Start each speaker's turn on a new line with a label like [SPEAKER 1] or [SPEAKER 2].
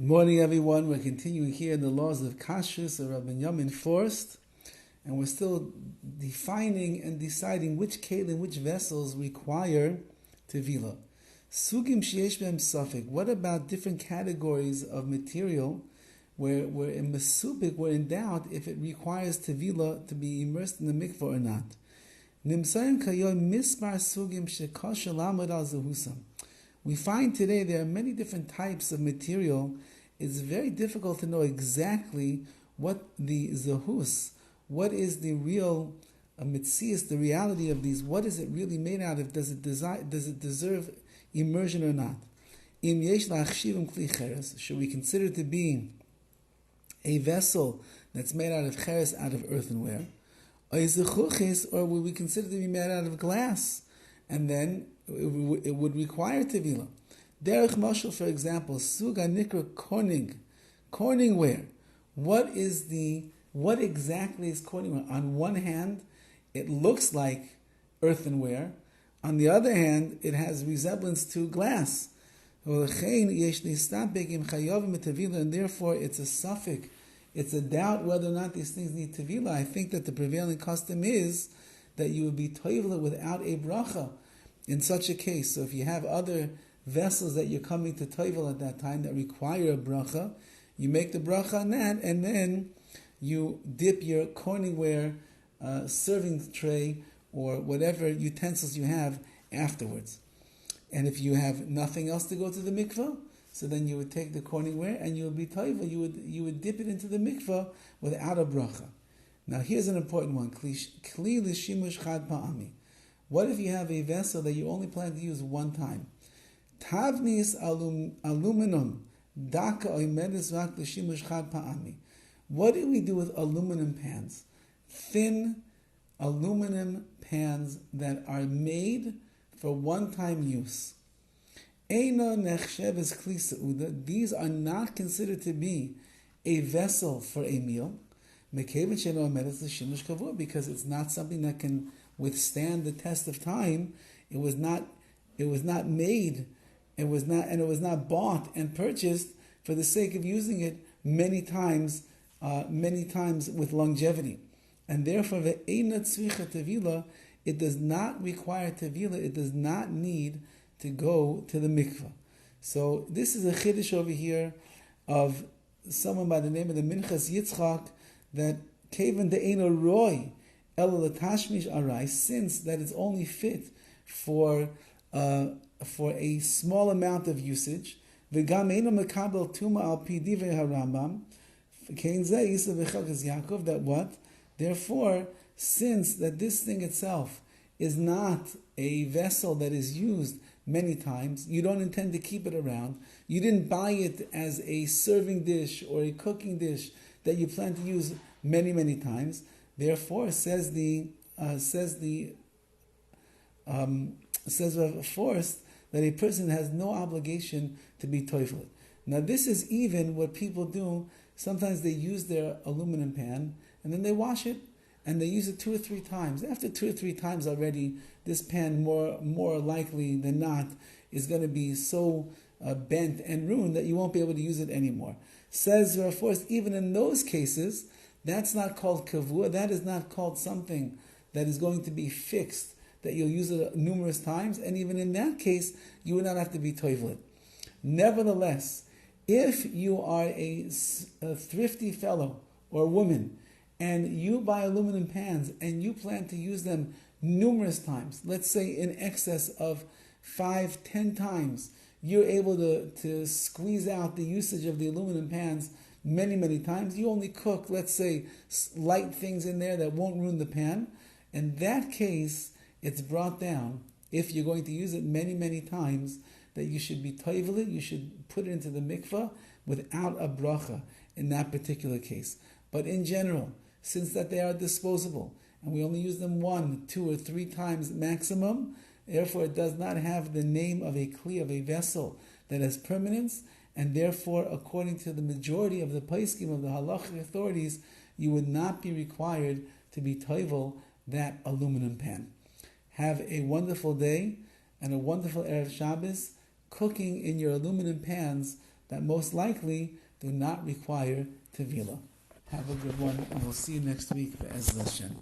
[SPEAKER 1] Good morning, everyone. We're continuing here in the laws of KASHRUS of Rabbi Yamin Forst, and we're still defining and deciding which kelim, which vessels require tevilah. Sugim sheyesh behem safek. What about different categories of material where we're in mesupik, we're in doubt if it requires tevilah to be immersed in the mikvah or not? Nimsayim kayoy mispar sugim shekasher lamod al zehusam. We find today there are many different types of material. It's very difficult to know exactly what the zahus, what is the real mitzias, the reality of these. What is it really made out of? Does it deserve immersion or not? Should we consider it to be a vessel that's made out of cheres, out of earthenware? Or would we consider it to be made out of glass? And then it would require tevilah. Derech Mashal, for example, Suga Nikra Corningware. What exactly is Corningware? On one hand, it looks like earthenware. On the other hand, it has resemblance to glass. And therefore, it's a suffix. It's a doubt whether or not these things need tevilah. I think that the prevailing custom is that you would be toivel without a bracha in such a case. So if you have other vessels that you're coming to toivel at that time that require a bracha, you make the bracha on that, and then you dip your Corningware serving tray or whatever utensils you have afterwards. And if you have nothing else to go to the mikvah, so then you would take the Corningware and you would be toivel. You would dip it into the mikvah without a bracha. Now here's an important one. Kli l'shimush chad pa'ami. What if you have a vessel that you only plan to use one time? Tavnis aluminum daka oimedes rak l'shimush chad pa'ami. What do we do with aluminum pans? Thin aluminum pans that are made for one-time use. Eino nechsheves kli seuda. These are not considered to be a vessel for a meal. Because it's not something that can withstand the test of time. It was not made. It was not bought and purchased for the sake of using it many times with longevity. And therefore, it does not require tevilah. It does not need to go to the mikvah. So this is a chiddush over here of someone by the name of the Minchas Yitzchak, that kevan de'eno roy el latashmish arai, since that it's only fit for a small amount of usage. V'gam eino mekabel tuma al pi divrei harambam. Kein zeh yisa v'chelkas Yaakov, that what? Therefore, since that this thing itself is not a vessel that is used many times, you don't intend to keep it around, you didn't buy it as a serving dish or a cooking dish that you plan to use many, many times. Therefore, says Rav Forst, that a person has no obligation to be toifel. Now, this is even what people do. Sometimes they use their aluminum pan and then they wash it and they use it 2 or 3 times. After 2 or 3 times already, this pan more likely than not is going to be so bent and ruined that you won't be able to use it anymore. Says Rav Forst, even in those cases, that's not called kavua. That is not called something that is going to be fixed, that you'll use it numerous times. And even in that case, you would not have to be toivelit. Nevertheless, if you are a thrifty fellow or woman, and you buy aluminum pans and you plan to use them numerous times, let's say in excess of 5-10 times, you're able to squeeze out the usage of the aluminum pans many, many times. You only cook, let's say, light things in there that won't ruin the pan. In that case, it's brought down, if you're going to use it many, many times, that you should be toivel, you should put it into the mikvah without a bracha in that particular case. But in general, since that they are disposable, and we only use them 1, 2, or 3 times maximum, therefore it does not have the name of a kli, of a vessel that has permanence, and therefore, according to the majority of the poskim of the halachic authorities, you would not be required to be toivel that aluminum pan. Have a wonderful day and a wonderful Erev Shabbos, cooking in your aluminum pans that most likely do not require tevila. Have a good one, and we'll see you next week. Be'ez Hashem.